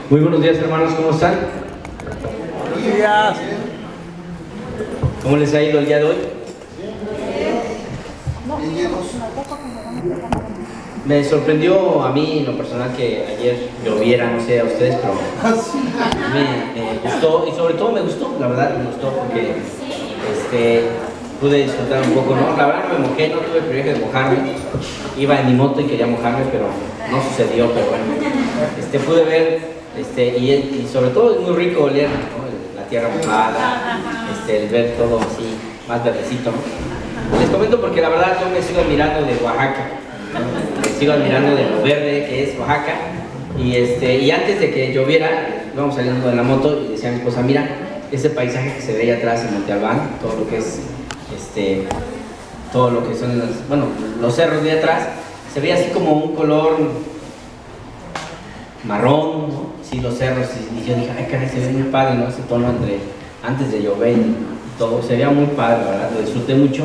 Muy buenos días, hermanos, ¿cómo están? Buenos días. ¿Cómo les ha ido el día de hoy? Me sorprendió a mí en lo personal que ayer lloviera, no sé a ustedes, pero me gustó, y sobre todo me gustó, la verdad me gustó porque pude disfrutar un poco, ¿no? La verdad no me mojé, no tuve el privilegio de mojarme, iba en mi moto y quería mojarme, pero no sucedió, pero bueno, pude ver, y sobre todo es muy rico oler, ¿no? La tierra mojada, el ver todo así, más verdecito, ¿no? Les comento porque la verdad yo me sigo admirando de Oaxaca, ¿no? Me sigo admirando de lo verde que es Oaxaca, y antes de que lloviera, íbamos saliendo de la moto y decía a mi esposa, mira, ese paisaje que se ve ahí atrás en Monte Albán, todo lo que es, todo lo que son los cerros de atrás, se ve así como un color marrón, ¿no? Sí, los cerros, y yo dije, ay caray, se ve muy padre, ¿no? Ese tono antes de llover y todo, se veía muy padre, la verdad, lo disfruté mucho.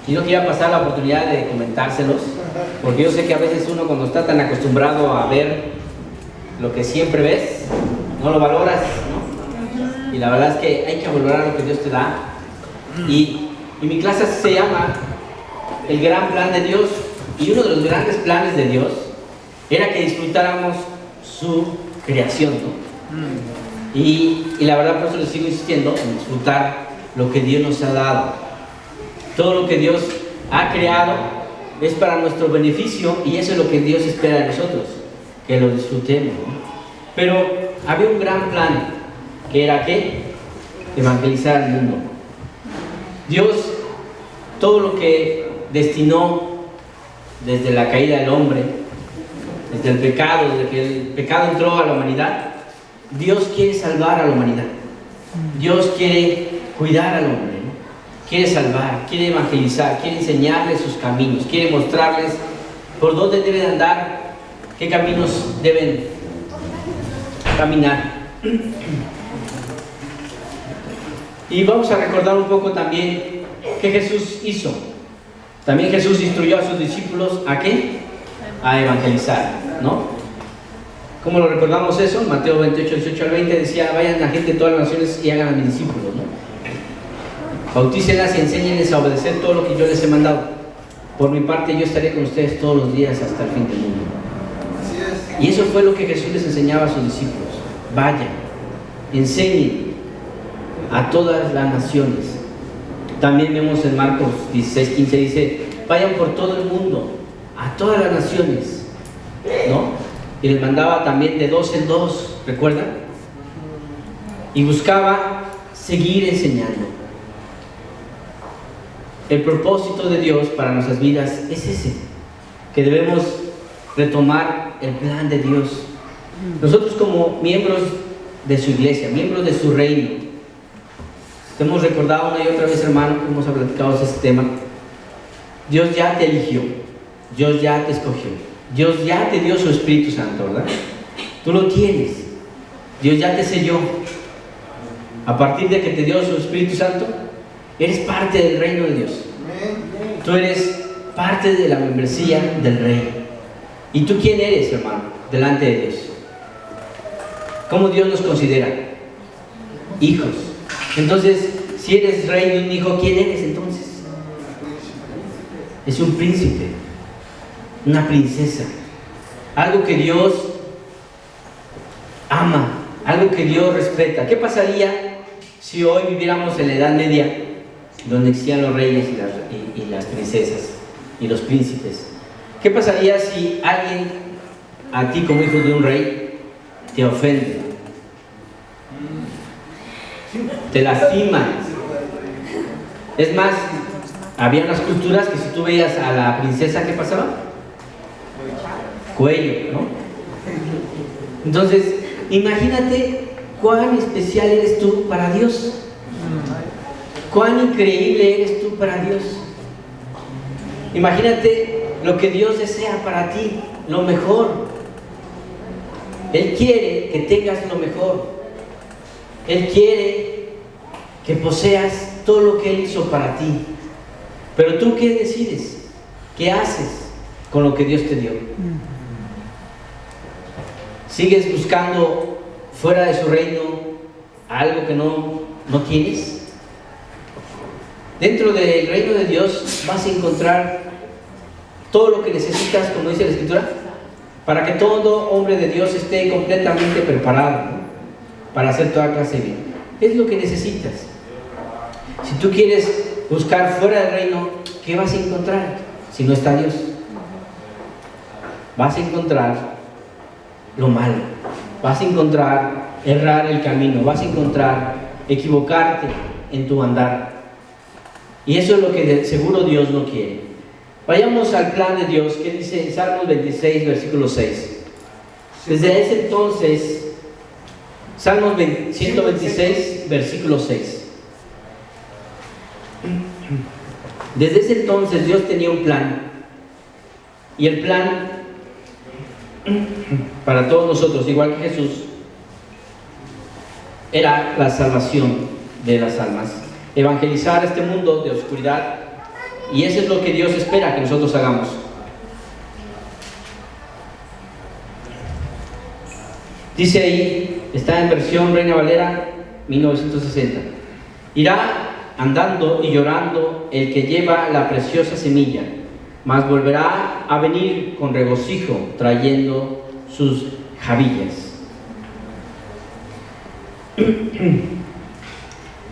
Y no quería pasar la oportunidad de comentárselos, porque yo sé que a veces uno cuando está tan acostumbrado a ver lo que siempre ves, no lo valoras, ¿no? Y la verdad es que hay que valorar lo que Dios te da. Y mi clase se llama El Gran Plan de Dios, y uno de los grandes planes de Dios era que disfrutáramos su creación, ¿no? Y la verdad, por eso les sigo insistiendo en disfrutar lo que Dios nos ha dado. Todo lo que Dios ha creado es para nuestro beneficio, y eso es lo que Dios espera de nosotros, que lo disfrutemos, ¿no? Pero había un gran plan, que era ¿qué? Evangelizar al mundo. Dios, todo lo que destinó desde la caída del hombre, desde el pecado, desde que el pecado entró a la humanidad, Dios quiere salvar a la humanidad. Dios quiere cuidar al hombre, ¿no? Quiere salvar, quiere evangelizar, quiere enseñarles sus caminos, quiere mostrarles por dónde deben andar, qué caminos deben caminar. Y vamos a recordar un poco también qué Jesús hizo. También Jesús instruyó a sus discípulos ¿a qué? A evangelizar, ¿no? ¿Cómo lo recordamos eso? Mateo 28, 18 al 20 decía, vayan la gente de todas las naciones y hagan a mis discípulos, ¿no? Bautícenlas y enséñenles a obedecer todo lo que yo les he mandado. Por mi parte yo estaré con ustedes todos los días hasta el fin del mundo. Y eso fue lo que Jesús les enseñaba a sus discípulos. Vayan, enseñen a todas las naciones. También vemos en Marcos 16, 15 dice, vayan por todo el mundo, a todas las naciones, ¿no? Y les mandaba también de 2 en 2, ¿recuerdan? Y buscaba seguir enseñando. El propósito de Dios para nuestras vidas es ese, que debemos retomar el plan de Dios. Nosotros como miembros de su iglesia, miembros de su reino, te hemos recordado una y otra vez, hermano, que hemos platicado de este tema. Dios ya te eligió, Dios ya te escogió, Dios ya te dio su Espíritu Santo, ¿verdad? Tú lo tienes, Dios ya te selló. A partir de que te dio su Espíritu Santo, eres parte del reino de Dios. Tú eres parte de la membresía del rey. ¿Y tú quién eres, hermano, delante de Dios? ¿Cómo Dios nos considera? Hijos. Entonces, si eres rey de un hijo, ¿quién eres entonces? Es un príncipe, una princesa, algo que Dios ama, algo que Dios respeta. ¿Qué pasaría si hoy viviéramos en la Edad Media, donde existían los reyes y las princesas y los príncipes? ¿Qué pasaría si alguien, a ti como hijo de un rey, te ofende, te lastima? Es más, había unas culturas que si tú veías a la princesa, ¿qué pasaba? Cuello, ¿no? Entonces, imagínate cuán especial eres tú para Dios. Cuán increíble eres tú para Dios. Imagínate lo que Dios desea para ti, lo mejor. Él quiere que tengas lo mejor. Él quiere que poseas todo lo que Él hizo para ti. Pero tú, ¿qué decides? ¿Qué haces con lo que Dios te dio? ¿Sigues buscando fuera de su reino algo que no tienes? Dentro del reino de Dios vas a encontrar todo lo que necesitas, como dice la Escritura, para que todo hombre de Dios esté completamente preparado, ¿no?, para hacer toda clase de bien. Es lo que necesitas. Si tú quieres buscar fuera del reino, ¿qué vas a encontrar si no está Dios? Vas a encontrar lo malo, vas a encontrar errar el camino, vas a encontrar equivocarte en tu andar. Y eso es lo que de seguro Dios no quiere. Vayamos al plan de Dios, que dice en Salmos 26, versículo 6. Desde ese entonces, Salmos 126, versículo 6. Desde ese entonces Dios tenía un plan. Y el plan para todos nosotros, igual que Jesús, era la salvación de las almas. Evangelizar este mundo de oscuridad. Y eso es lo que Dios espera que nosotros hagamos. Dice ahí, está en versión Reina Valera 1960. Irá andando y llorando el que lleva la preciosa semilla, mas volverá a venir con regocijo trayendo sus javillas.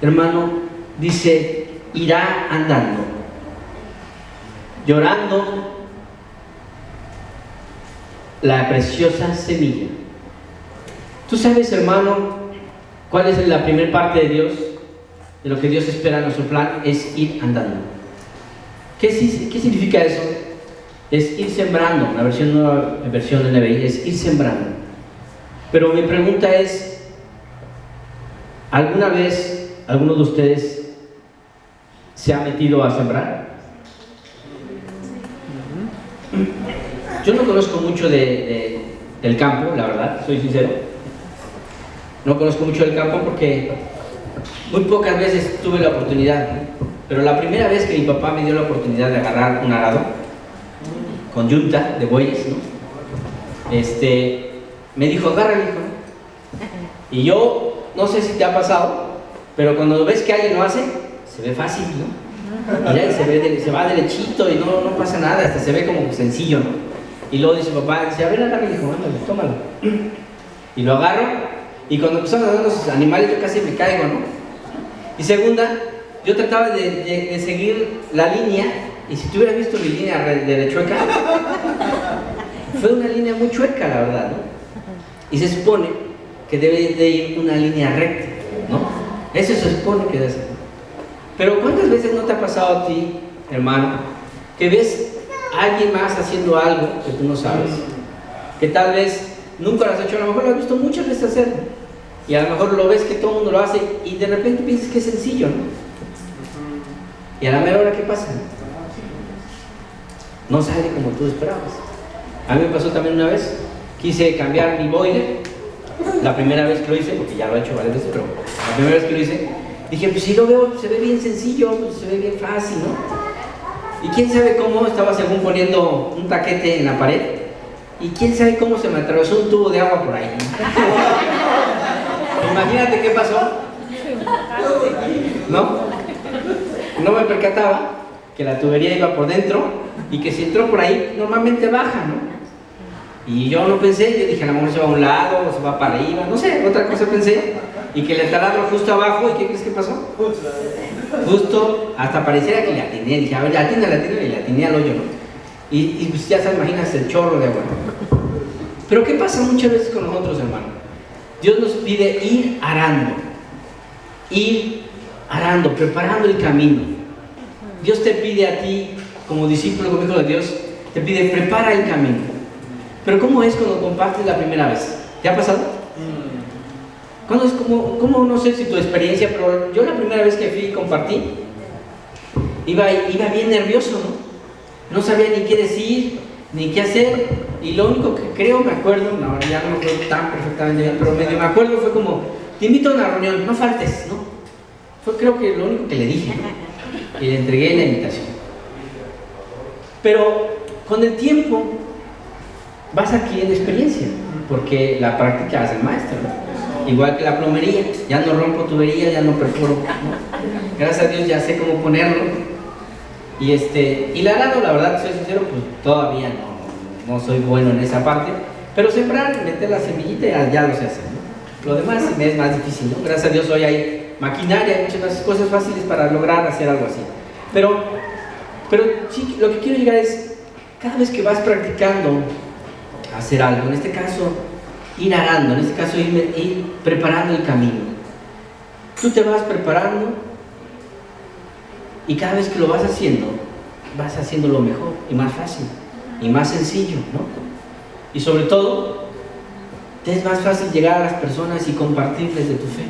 Hermano, dice, irá andando, llorando la preciosa semilla. ¿Tú sabes, hermano, cuál es la primera parte de Dios? De lo que Dios espera en nuestro plan es ir andando. ¿Qué significa eso? Es ir sembrando. La nueva versión de NBI es ir sembrando. Pero mi pregunta es, ¿alguna vez alguno de ustedes se ha metido a sembrar? Yo no conozco mucho del campo, la verdad, soy sincero. No conozco mucho del campo porque muy pocas veces tuve la oportunidad. Pero la primera vez que mi papá me dio la oportunidad de agarrar un arado con yunta de bueyes, ¿no?, me dijo, agárralo, hijo. Y yo, no sé si te ha pasado, pero cuando ves que alguien lo hace, se ve fácil, ¿no? Mira, se va derechito y no pasa nada, hasta se ve como sencillo, ¿no? Y luego dice papá, dice, a ver, agárralo, hijo, ándale, tómalo. Y lo agarro, y cuando empezaron a dar los animales yo casi me caigo, ¿no? Y segunda, yo trataba de seguir la línea, y si tú hubieras visto mi línea de chueca, fue una línea muy chueca, la verdad, ¿no? Y se supone que debe de ir una línea recta, ¿no? Eso se supone que debe ser. Pero ¿cuántas veces no te ha pasado a ti, hermano, que ves a alguien más haciendo algo que tú no sabes? Que tal vez nunca lo has hecho, a lo mejor lo has visto muchas veces hacerlo, y a lo mejor lo ves que todo el mundo lo hace, y de repente piensas que es sencillo, ¿no? Y a la mera hora, ¿qué pasa? No sale como tú esperabas. A mí me pasó también una vez, quise cambiar mi boiler, la primera vez que lo hice, porque ya lo he hecho varias veces, pero la primera vez que lo hice, dije, pues si lo veo, se ve bien sencillo, pues se ve bien fácil, ¿no? Y quién sabe cómo, estaba según poniendo un taquete en la pared, y quién sabe cómo se me atravesó un tubo de agua por ahí. Imagínate qué pasó, ¿no? No me percataba que la tubería iba por dentro y que si entró por ahí, normalmente baja, ¿no? Y yo no pensé, yo dije, a lo mejor se va a un lado o se va para arriba, no sé, otra cosa pensé. Y que le taladro justo abajo, ¿y qué crees que pasó? Justo, hasta pareciera que le atiné, dije, a ver, atina, y le atiné al hoyo, ¿no? Y pues ya se imaginas el chorro de agua. Pero ¿qué pasa muchas veces con nosotros, hermano? Dios nos pide ir arando, preparando el camino. Dios te pide a ti, como discípulo, como hijo de Dios, te pide, prepara el camino. Pero ¿cómo es cuando compartes la primera vez? ¿Te ha pasado? ¿Cuándo es como no sé si tu experiencia, pero yo la primera vez que fui y compartí, iba bien nervioso, ¿no? No sabía ni qué decir, ni qué hacer, y lo único que creo, me acuerdo, no, ya no me acuerdo tan perfectamente bien, pero medio me acuerdo, fue como, te invito a una reunión, no faltes, ¿no? Fue creo que lo único que le dije, ¿no? Y le entregué la invitación. Pero con el tiempo vas adquiriendo experiencia, porque la práctica hace el maestro, ¿no? Igual que la plomería, ya no rompo tubería, ya no perforo, ¿no? Gracias a Dios ya sé cómo ponerlo. Y el arado, la verdad, soy sincero, pues todavía no soy bueno en esa parte, pero sembrar, meter la semillita ya lo sé hacer, ¿no? Lo demás me es más difícil, ¿no? Gracias a Dios hoy hay maquinaria, hay muchas cosas fáciles para lograr hacer algo así. Pero sí, lo que quiero llegar es, cada vez que vas practicando hacer algo, en este caso ir arando, en este caso ir preparando el camino, tú te vas preparando y cada vez que lo vas haciendo lo mejor y más fácil y más sencillo, ¿no? Y sobre todo te es más fácil llegar a las personas y compartirles de tu fe,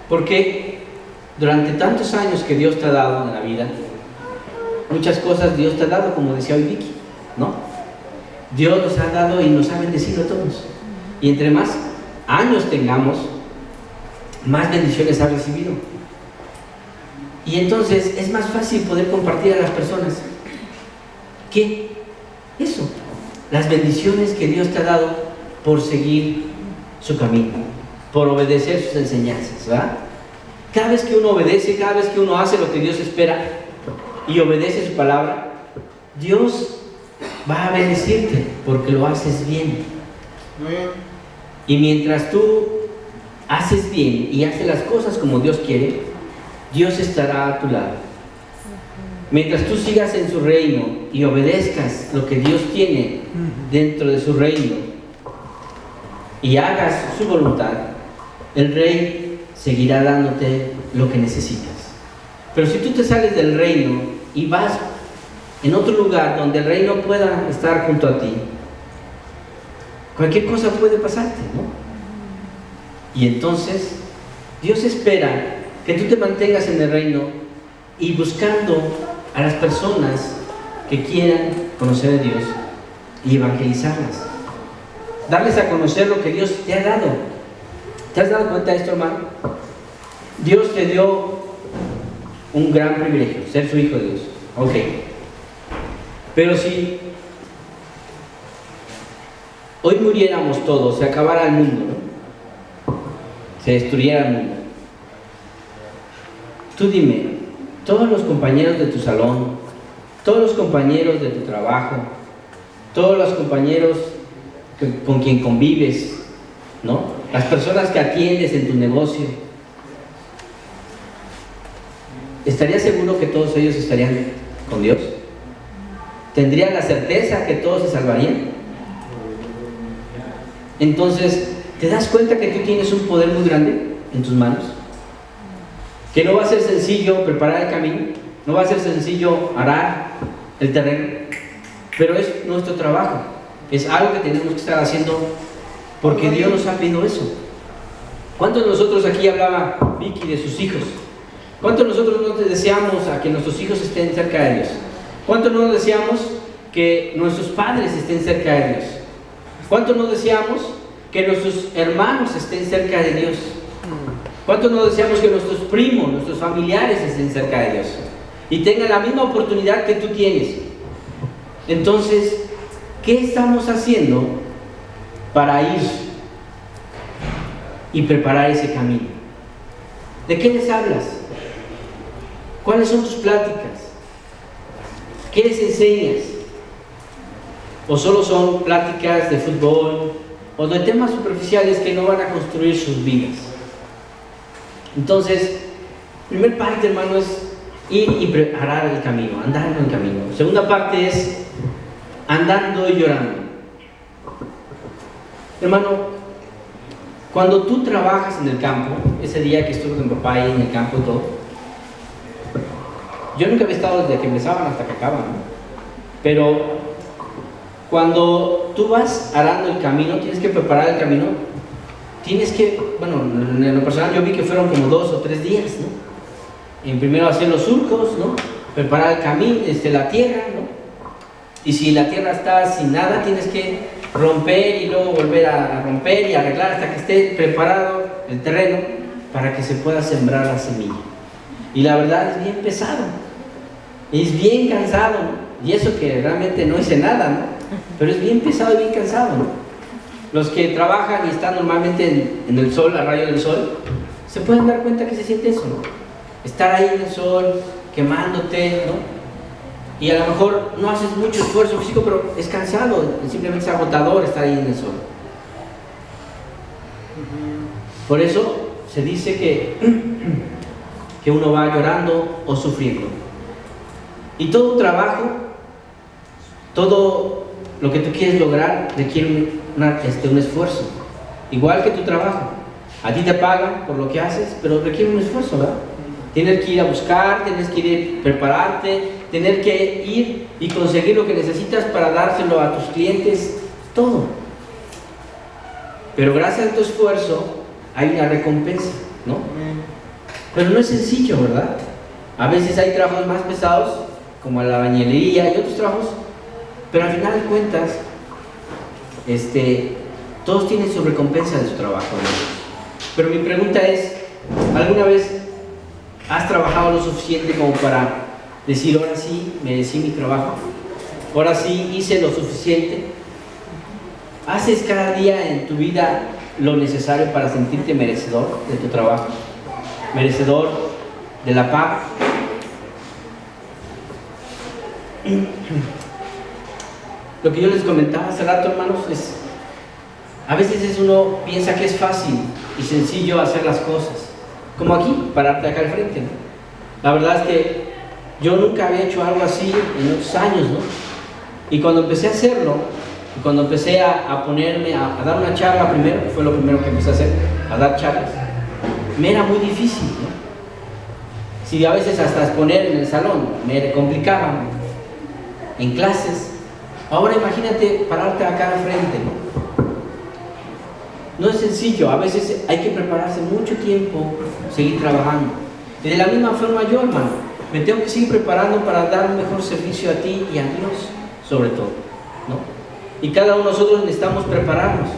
porque durante tantos años que Dios te ha dado en la vida, muchas cosas Dios te ha dado, como decía hoy Vicky, ¿no? Dios nos ha dado y nos ha bendecido a todos, y entre más años tengamos, más bendiciones ha recibido, y entonces es más fácil poder compartir a las personas que eso, las bendiciones que Dios te ha dado por seguir su camino, por obedecer sus enseñanzas, ¿verdad? Cada vez que uno obedece, cada vez que uno hace lo que Dios espera y obedece su palabra, Dios va a bendecirte porque lo haces bien. Y mientras tú haces bien y haces las cosas como Dios quiere, Dios estará a tu lado. Mientras tú sigas en su reino y obedezcas lo que Dios tiene dentro de su reino y hagas su voluntad, el Rey seguirá dándote lo que necesitas. Pero si tú te sales del reino y vas en otro lugar donde el Rey no pueda estar junto a ti, cualquier cosa puede pasarte, ¿no? Y entonces Dios espera que tú te mantengas en el reino y buscando a las personas que quieran conocer a Dios y evangelizarlas, darles a conocer lo que Dios te ha dado. ¿Te has dado cuenta de esto, hermano? Dios te dio un gran privilegio, ser su hijo de Dios, ok, pero si hoy muriéramos todos, se acabara el mundo, ¿no? Se destruyera el mundo, tú dime, todos los compañeros de tu salón, todos los compañeros de tu trabajo, todos los compañeros con quien convives, ¿no? Las personas que atiendes en tu negocio, ¿estarías seguro que todos ellos estarían con Dios? ¿Tendrías la certeza que todos se salvarían? Entonces, ¿te das cuenta que tú tienes un poder muy grande en tus manos? Que no va a ser sencillo preparar el camino, no va a ser sencillo arar el terreno, pero es nuestro trabajo, es algo que tenemos que estar haciendo porque Dios nos ha pedido eso. ¿Cuántos de nosotros aquí hablaba Vicky de sus hijos? ¿Cuántos de nosotros no deseamos a que nuestros hijos estén cerca de Dios? ¿Cuántos no deseamos que nuestros padres estén cerca de Dios? ¿Cuántos no deseamos que nuestros hermanos estén cerca de Dios? ¿Cuántos no deseamos que nuestros primos, nuestros familiares estén cerca de Dios y tengan la misma oportunidad que tú tienes? Entonces, ¿qué estamos haciendo para ir y preparar ese camino? ¿De qué les hablas? ¿Cuáles son tus pláticas? ¿Qué les enseñas? ¿O solo son pláticas de fútbol o de temas superficiales que no van a construir sus vidas? Entonces, primer parte, hermano, es ir y preparar el camino, andando en camino. Segunda parte es andando y llorando. Hermano, cuando tú trabajas en el campo, ese día que estuve con papá ahí en el campo y todo, yo nunca había estado desde que empezaban hasta que acaban, ¿no? Pero cuando tú vas arando el camino, tienes que preparar el camino, tienes que, bueno, en lo personal yo vi que fueron como 2 o 3 días, ¿no? En primero hacer los surcos, ¿no? Preparar el camino, la tierra, ¿no? Y si la tierra está sin nada, tienes que romper y luego volver a romper y arreglar hasta que esté preparado el terreno para que se pueda sembrar la semilla. Y la verdad es bien pesado, es bien cansado, ¿no? Y eso que realmente no hice nada, ¿no? Pero es bien pesado y bien cansado, ¿no? Los que trabajan y están normalmente en el sol, a rayo del sol, se pueden dar cuenta que se siente eso, ¿no? Estar ahí en el sol, quemándote, ¿no? Y a lo mejor no haces mucho esfuerzo físico, pero es cansado, simplemente es agotador estar ahí en el sol. Por eso se dice que uno va llorando o sufriendo. Y todo trabajo, todo lo que tú quieres lograr requiere un esfuerzo. Igual que tu trabajo. A ti te pagan por lo que haces, pero requiere un esfuerzo, ¿verdad? Tienes que ir a buscar, tienes que ir a prepararte, tener que ir y conseguir lo que necesitas para dárselo a tus clientes, todo. Pero gracias a tu esfuerzo hay una recompensa, ¿no? Pero no es sencillo, ¿verdad? A veces hay trabajos más pesados, como la albañilería y otros trabajos, pero al final de cuentas, todos tienen su recompensa de su trabajo, ¿no? Pero mi pregunta es, ¿alguna vez has trabajado lo suficiente como para decir, ahora sí, merecí mi trabajo? Ahora sí, hice lo suficiente. ¿Haces cada día en tu vida lo necesario para sentirte merecedor de tu trabajo? ¿Merecedor de la paz? Lo que yo les comentaba hace rato, hermanos, es a veces uno piensa que es fácil y sencillo hacer las cosas, como aquí, pararte acá al frente, ¿no? La verdad es que yo nunca había hecho algo así en otros años, ¿no? Y cuando empecé a hacerlo, y cuando empecé a ponerme a dar una charla primero, fue lo primero que empecé a hacer, a dar charlas, me era muy difícil, ¿no? Si a veces hasta exponer en el salón me complicaba, ¿no? En clases. Ahora imagínate pararte acá al frente, ¿no? No es sencillo, a veces hay que prepararse mucho tiempo, seguir trabajando. Y de la misma forma yo, hermano, me tengo que seguir preparando para dar un mejor servicio a ti y a Dios, sobre todo, ¿no? Y cada uno de nosotros necesitamos prepararnos,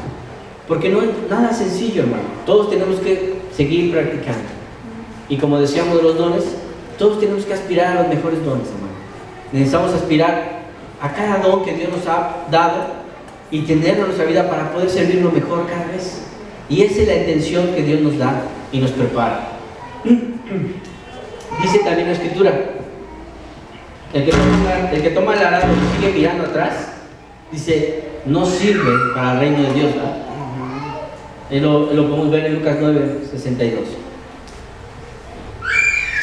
porque no es nada sencillo, hermano. Todos tenemos que seguir practicando. Y como decíamos de los dones, todos tenemos que aspirar a los mejores dones, hermano. Necesitamos aspirar a cada don que Dios nos ha dado y tenerlo en nuestra vida para poder servirlo mejor cada vez. Y esa es la intención que Dios nos da y nos prepara. Dice también la Escritura, el que toma el arado y sigue mirando atrás, dice, no sirve para el reino de Dios, ¿verdad? Lo podemos ver en Lucas 9:62.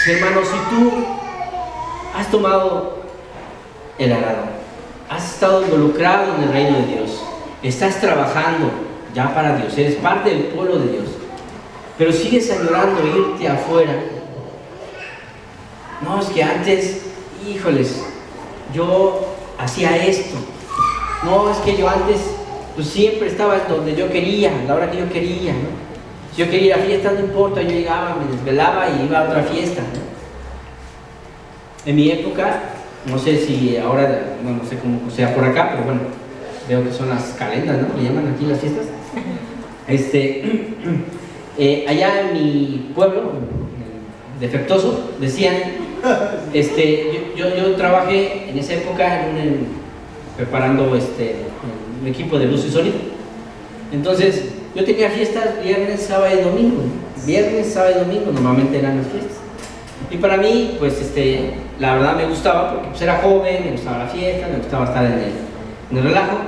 Hermanos, si tú has tomado el arado, has estado involucrado en el reino de Dios, estás trabajando ya para Dios, eres parte del pueblo de Dios, pero sigues añorando irte afuera. No, es que antes, híjoles, yo hacía esto. No, es que yo antes pues siempre estaba donde yo quería, a la hora que yo quería, ¿no? Si yo quería ir a fiesta, no importa, yo llegaba, me desvelaba y iba a otra fiesta, ¿no? En mi época, no sé si ahora, no sé cómo sea por acá, pero bueno, veo que son las calendas, ¿no? Le llaman aquí las fiestas. Allá en mi pueblo, Defectuoso, decían, yo trabajé en esa época preparando un equipo de luz y sonido. Entonces, yo tenía fiestas viernes, sábado y domingo, ¿no? Viernes, sábado y domingo normalmente eran las fiestas. Y para mí, pues, la verdad me gustaba porque pues, era joven, me gustaba la fiesta, me gustaba estar en el relajo.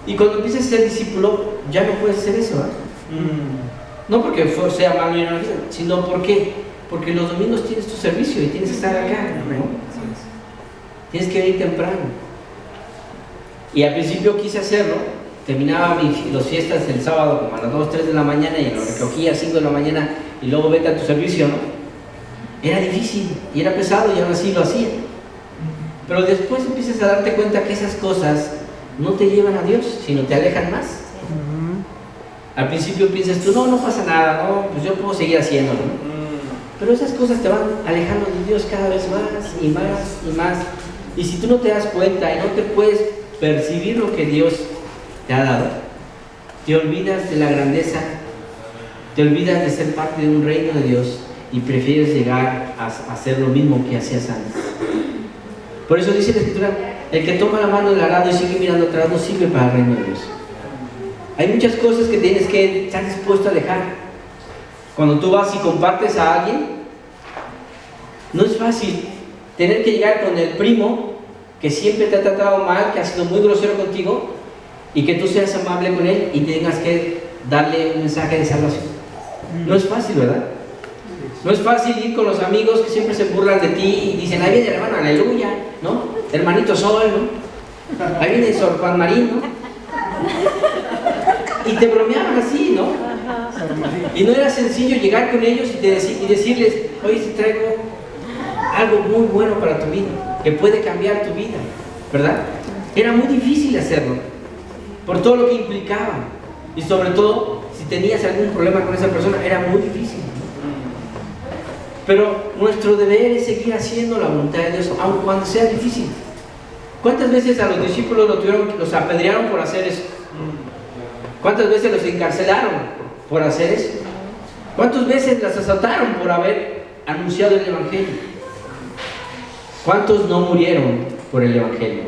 Y cuando empiezas a ser discípulo, ya no puedes hacer eso, ¿verdad? No porque sea malo ir a la fiesta, sino porque los domingos tienes tu servicio y tienes que estar acá, ¿no? Tienes que venir temprano. Y al principio quise hacerlo, terminaba las fiestas el sábado como a las 2, 3 de la mañana y lo recogía a 5 de la mañana y luego vete a tu servicio, ¿no? Era difícil y era pesado y aún así lo hacía. Pero después empiezas a darte cuenta que esas cosas no te llevan a Dios, sino te alejan más. Al principio piensas tú, no pasa nada, no, pues yo puedo seguir haciéndolo, ¿no? Pero esas cosas te van alejando de Dios cada vez más y más y más. Y si tú no te das cuenta y no te puedes percibir lo que Dios te ha dado, te olvidas de la grandeza, te olvidas de ser parte de un reino de Dios y prefieres llegar a hacer lo mismo que hacías antes. Por eso dice la Escritura, el que toma la mano del arado y sigue mirando atrás no sirve para el reino de Dios. Hay muchas cosas que tienes que estar dispuesto a dejar. Cuando tú vas y compartes a alguien, no es fácil tener que llegar con el primo que siempre te ha tratado mal, que ha sido muy grosero contigo, y que tú seas amable con él y tengas que darle un mensaje de salvación. No es fácil, ¿verdad? No es fácil ir con los amigos que siempre se burlan de ti y dicen, ahí viene el hermano, aleluya, ¿no? Hermanito Sol, ¿no? Ahí viene Sor Juan Marín, ¿no? Y te bromeaban así, ¿no? Y no era sencillo llegar con ellos y decirles, oye, te traigo algo muy bueno para tu vida, que puede cambiar tu vida, ¿verdad? Era muy difícil hacerlo, por todo lo que implicaba. Y sobre todo, si tenías algún problema con esa persona, era muy difícil. Pero nuestro deber es seguir haciendo la voluntad de Dios, aun cuando sea difícil. ¿Cuántas veces a los discípulos los apedrearon por hacer eso? ¿Cuántas veces los encarcelaron por hacer eso? ¿Cuántas veces los asaltaron por haber anunciado el Evangelio? ¿Cuántos no murieron por el Evangelio?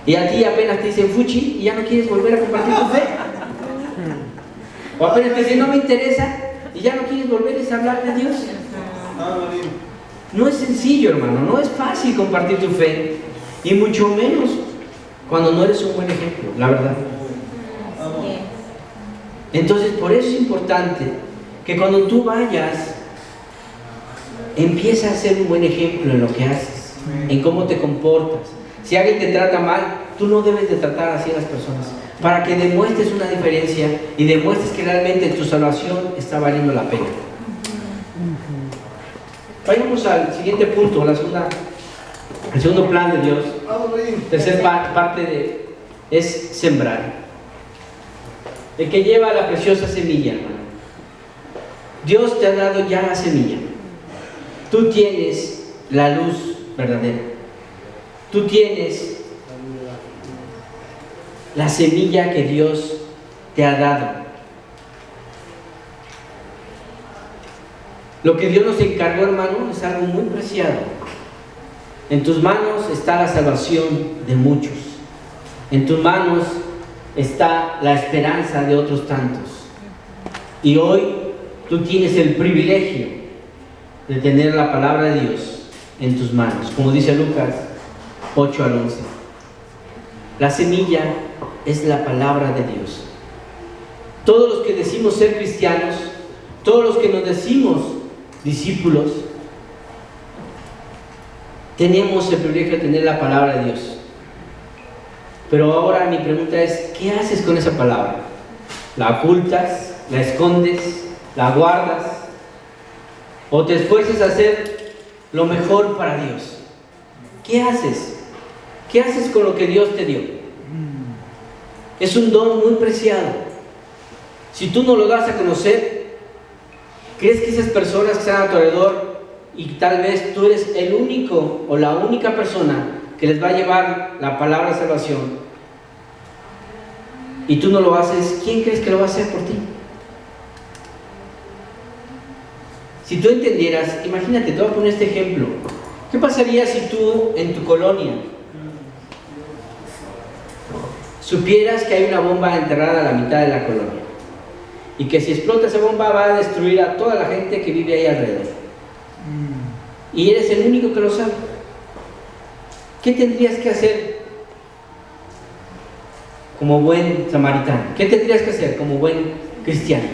Y a ti apenas te dicen fuchi y ya no quieres volver a compartir tu fe. O apenas te dicen no me interesa y ya no quieres volver a hablar de Dios. No es sencillo, hermano, no es fácil compartir tu fe, y mucho menos cuando no eres un buen ejemplo, la verdad. Entonces, por eso es importante que cuando tú vayas, empieza a ser un buen ejemplo en lo que haces, en cómo te comportas. Si alguien te trata mal, tú no debes de tratar así a las personas, para que demuestres una diferencia y demuestres que realmente tu salvación está valiendo la pena. Vayamos al siguiente punto, el segundo plan de Dios. Tercera parte es sembrar. El que lleva la preciosa semilla, hermano. Dios te ha dado ya la semilla. Tú tienes la luz verdadera. Tú tienes la semilla que Dios te ha dado. Lo que Dios nos encargó, hermano, es algo muy preciado. En tus manos está la salvación de muchos. En tus manos está la esperanza de otros tantos. Y hoy tú tienes el privilegio de tener la palabra de Dios en tus manos, como dice Lucas 8 al 11. La semilla es la palabra de Dios. Todos los que decimos ser cristianos, todos los que nos decimos discípulos, tenemos el privilegio de tener la palabra de Dios. Pero ahora mi pregunta es, ¿qué haces con esa palabra? ¿La ocultas? ¿La escondes? ¿La guardas? ¿O te esfuerzas a hacer lo mejor para Dios? ¿Qué haces? ¿Qué haces con lo que Dios te dio? Es un don muy preciado. Si tú no lo das a conocer, ¿crees que esas personas que están a tu alrededor, y tal vez tú eres el único o la única persona que les va a llevar la palabra de salvación, y tú no lo haces, ¿quién crees que lo va a hacer por ti? Si tú entendieras, imagínate, te voy a poner este ejemplo. ¿Qué pasaría si tú en tu colonia supieras que hay una bomba enterrada a la mitad de la colonia y que si explota esa bomba va a destruir a toda la gente que vive ahí alrededor, y eres el único que lo sabe? ¿Qué tendrías que hacer como buen samaritano? ¿Qué tendrías que hacer como buen cristiano?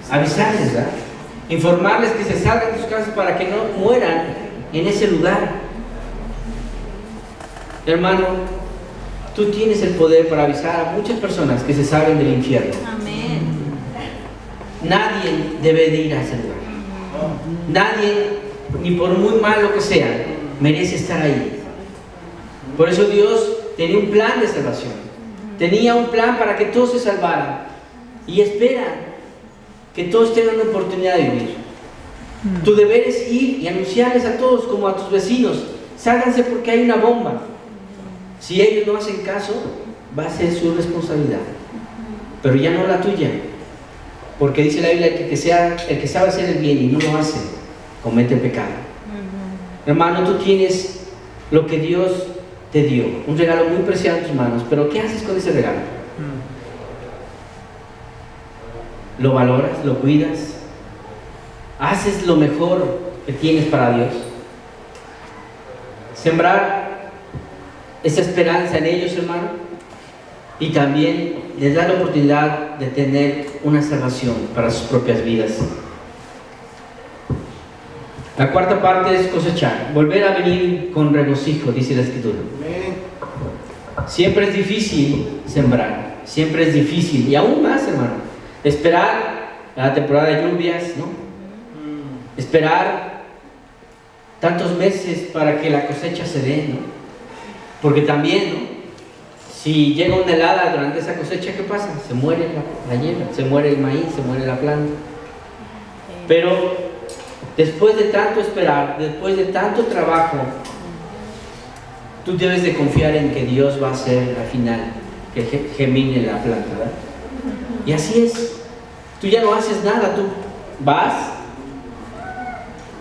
Avisarles, ¿verdad? Informarles que se salgan de sus casas para que no mueran en ese lugar. Hermano, tú tienes el poder para avisar a muchas personas que se salgan del infierno. Amén. Nadie debe de ir a ese lugar. Nadie, ni por muy malo que sea, merece estar ahí. Por eso Dios tenía un plan de salvación. Tenía un plan para que todos se salvaran. Y espera que todos tengan una oportunidad de vivir. Tu deber es ir y anunciarles a todos, como a tus vecinos: sálganse porque hay una bomba. Si ellos no hacen caso, va a ser su responsabilidad, pero ya no la tuya, porque dice la Biblia que el que sabe hacer el bien y no lo hace, comete pecado. Hermano, tú tienes lo que Dios te dio, un regalo muy preciado en tus manos, pero ¿qué haces con ese regalo? ¿Lo valoras? ¿Lo cuidas? ¿Haces lo mejor que tienes para Dios? Sembrar esa esperanza en ellos, hermano, y también les da la oportunidad de tener una salvación para sus propias vidas. La cuarta parte es cosechar, volver a venir con regocijo, dice la Escritura. Siempre es difícil sembrar, siempre es difícil, y aún más, hermano, esperar la temporada de lluvias, ¿no? Esperar tantos meses para que la cosecha se dé, ¿no? Porque también, ¿no? Si llega una helada durante esa cosecha, ¿qué pasa? Se muere la hierba, se muere el maíz, se muere la planta. Pero después de tanto esperar, después de tanto trabajo, tú debes de confiar en que Dios va a hacer al final que germine la planta, ¿verdad? Y así es. Tú ya no haces nada, tú vas,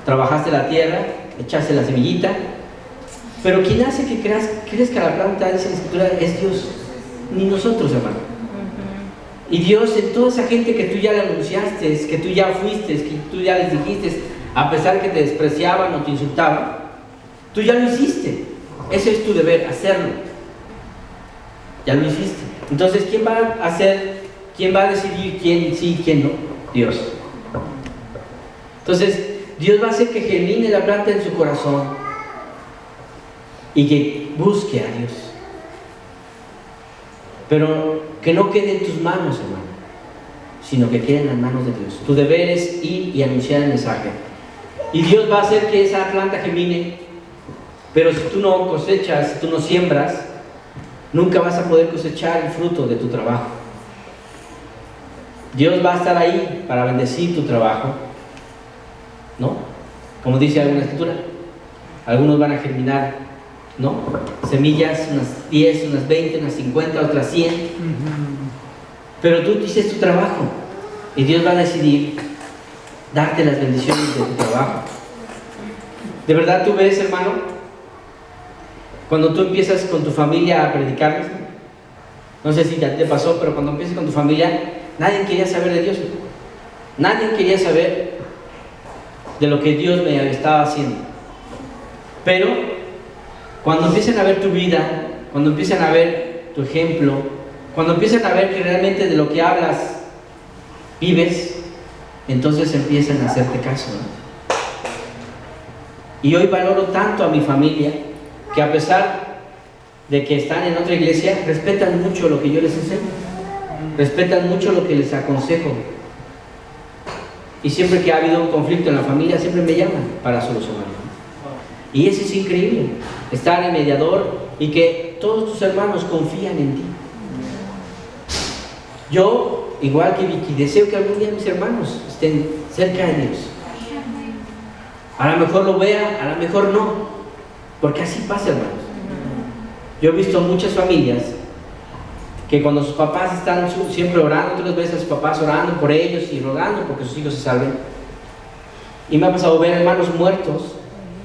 trabajaste la tierra, echaste la semillita, pero quien hace que crezca la planta, dice la Escritura, es Dios, ni nosotros, hermano. Y Dios, en toda esa gente que tú ya le anunciaste, que tú ya fuiste, que tú ya les dijiste, a pesar que te despreciaban o te insultaban, tú ya lo hiciste. Ese es tu deber, hacerlo. Ya lo hiciste. Entonces, ¿quién va a hacer, quién va a decidir quién sí y quién no? Dios. Entonces, Dios va a hacer que germine la planta en su corazón y que busque a Dios. Pero que no quede en tus manos, hermano, sino que quede en las manos de Dios. Tu deber es ir y anunciar el mensaje. Y Dios va a hacer que esa planta germine. Pero si tú no cosechas, si tú no siembras, nunca vas a poder cosechar el fruto de tu trabajo. Dios va a estar ahí para bendecir tu trabajo, ¿no? Como dice alguna escritura, algunos van a germinar, ¿no? Semillas, unas 10, unas 20, unas 50, otras 100. Pero tú dices tu trabajo y Dios va a decidir darte las bendiciones de tu trabajo. ¿De verdad tú ves, hermano? Cuando tú empiezas con tu familia a predicarles, no sé si ya te pasó, pero cuando empiezas con tu familia, nadie quería saber de Dios. Nadie quería saber de lo que Dios me estaba haciendo. Pero cuando empiezan a ver tu vida, cuando empiezan a ver tu ejemplo, cuando empiezan a ver que realmente de lo que hablas vives, entonces empiezan a hacerte caso, ¿no? Y hoy valoro tanto a mi familia, que a pesar de que están en otra iglesia, respetan mucho lo que yo les enseño, respetan mucho lo que les aconsejo, y siempre que ha habido un conflicto en la familia, siempre me llaman para solucionarlo. Y eso es increíble, estar en mediador y que todos tus hermanos confían en ti. Yo, igual que Vicky, deseo que algún día mis hermanos estén cerca de Dios. A lo mejor lo vea, a lo mejor no, porque así pasa, hermanos. Yo he visto muchas familias que cuando sus papás están siempre orando, tú les ves a sus papás orando por ellos y rogando porque sus hijos se salven. Y me ha pasado ver hermanos muertos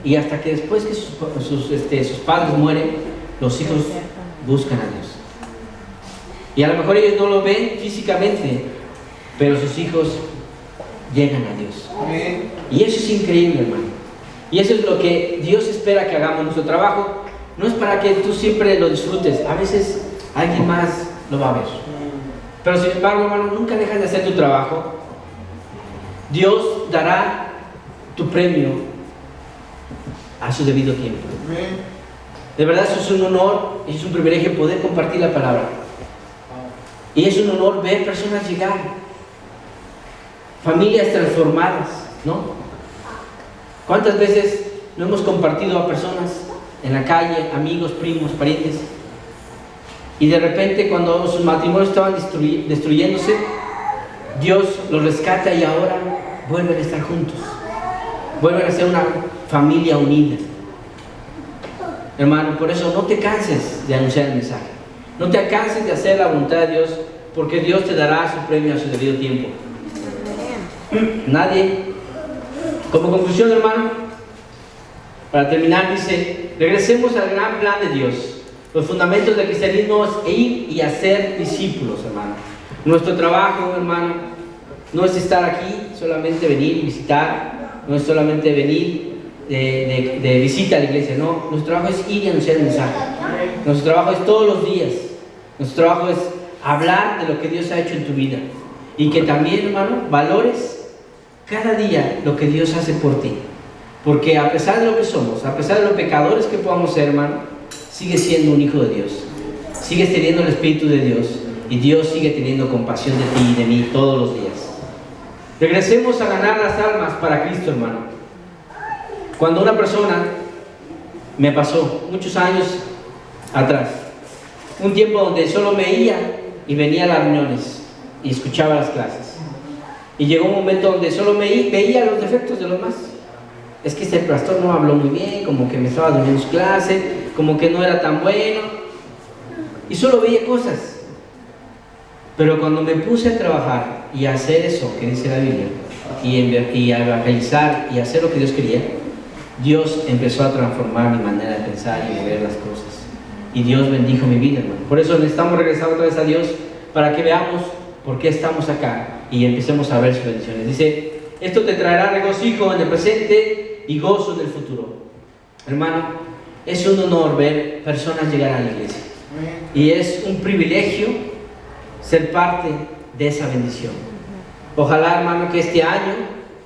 y hasta que después que sus padres mueren, los hijos buscan a Dios. Y a lo mejor ellos no lo ven físicamente, pero sus hijos llegan a Dios. Y eso es increíble, hermano. Y eso es lo que Dios espera que hagamos. Nuestro trabajo no es para que tú siempre lo disfrutes. A veces alguien más lo va a ver. Pero sin embargo, hermano, nunca dejas de hacer tu trabajo. Dios dará tu premio a su debido tiempo. De verdad, eso es un honor y es un privilegio poder compartir la palabra. Y es un honor ver personas llegar, familias transformadas, ¿no? ¿Cuántas veces no hemos compartido a personas en la calle, amigos, primos, parientes, y de repente cuando sus matrimonios estaban destruyéndose, Dios los rescata y ahora vuelven a estar juntos, vuelven a ser una familia unida? Hermano, por eso no te canses de anunciar el mensaje, no te canses de hacer la voluntad de Dios, porque Dios te dará su premio a su debido tiempo. Nadie. Como conclusión, hermano, para terminar, dice: regresemos al gran plan de Dios. Los fundamentos del cristianismo es ir y hacer discípulos, hermano. Nuestro trabajo, hermano, no es estar aquí, solamente venir y visitar, no es solamente venir de visita a la iglesia, no, nuestro trabajo es ir y anunciar el mensaje. Nuestro trabajo es todos los días, nuestro trabajo es hablar de lo que Dios ha hecho en tu vida, y que también, hermano, valores cada día lo que Dios hace por ti, porque a pesar de lo que somos, a pesar de los pecadores que podamos ser, hermano, sigues siendo un hijo de Dios, sigues teniendo el Espíritu de Dios, y Dios sigue teniendo compasión de ti y de mí todos los días. Regresemos a ganar las almas para Cristo, hermano. Cuando una persona, me pasó muchos años atrás, un tiempo donde solo me iba y venía a las reuniones y escuchaba las clases, y llegó un momento donde solo veía los defectos de los demás. Es que este pastor no habló muy bien, como que me estaba durmiendo su clase, como que no era tan bueno, y solo veía cosas. Pero cuando me puse a trabajar y a hacer eso que dice la Biblia, y a evangelizar y a hacer lo que Dios quería, Dios empezó a transformar mi manera de pensar y de ver las cosas, y Dios bendijo mi vida, hermano. Por eso necesitamos regresar otra vez a Dios, para que veamos por qué estamos acá y empecemos a ver sus bendiciones. Dice: esto te traerá regocijo en el presente y gozo en el futuro. Hermano, es un honor ver personas llegar a la iglesia, y es un privilegio ser parte de esa bendición. Ojalá, hermano, que este año,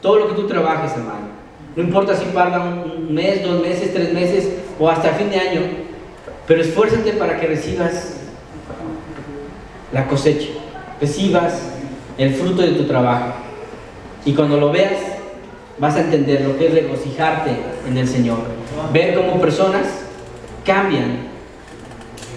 todo lo que tú trabajes, hermano, no importa si tarda un mes, 2 meses, 3 meses o hasta el fin de año, pero esfuérzate para que recibas la cosecha, recibas el fruto de tu trabajo, y cuando lo veas vas a entender lo que es regocijarte en el Señor, ver cómo personas cambian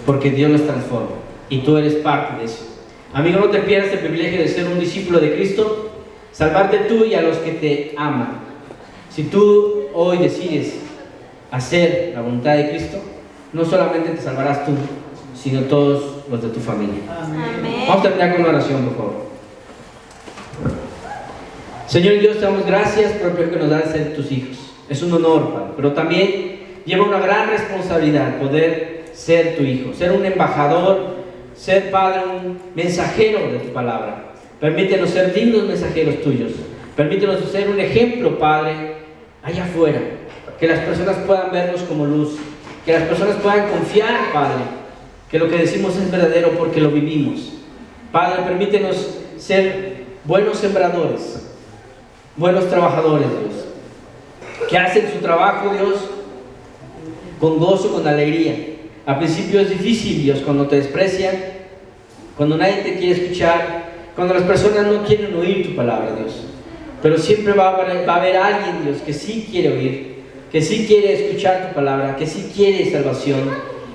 porque Dios las transforma, y tú eres parte de eso. Amigo, no te pierdas el privilegio de ser un discípulo de Cristo, salvarte tú y a los que te aman. Si tú hoy decides hacer la voluntad de Cristo, no solamente te salvarás tú, sino todos los de tu familia. Amén. Vamos a terminar con una oración, por favor. Señor Dios, te damos gracias por el privilegio que nos da de ser tus hijos. Es un honor, Padre, pero también lleva una gran responsabilidad poder ser tu hijo, ser un embajador, ser, Padre, un mensajero de tu palabra. Permítenos ser dignos mensajeros tuyos. Permítenos ser un ejemplo, Padre, allá afuera. Que las personas puedan vernos como luz. Que las personas puedan confiar, Padre, que lo que decimos es verdadero porque lo vivimos. Padre, permítenos ser buenos sembradores, buenos trabajadores, Dios, que hacen su trabajo, Dios, con gozo, con alegría. Al principio es difícil, Dios, cuando te desprecian, cuando nadie te quiere escuchar, cuando las personas no quieren oír tu palabra, Dios. Pero siempre va a haber alguien, Dios, que sí quiere oír, que sí quiere escuchar tu palabra, que sí quiere salvación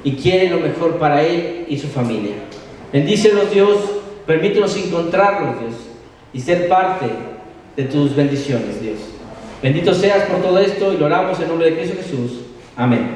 y quiere lo mejor para él y su familia. Bendícelos, Dios, permítenos encontrarlos, Dios, y ser parte de tus bendiciones, Dios. Bendito seas por todo esto, y lo oramos en nombre de Cristo Jesús. Amén.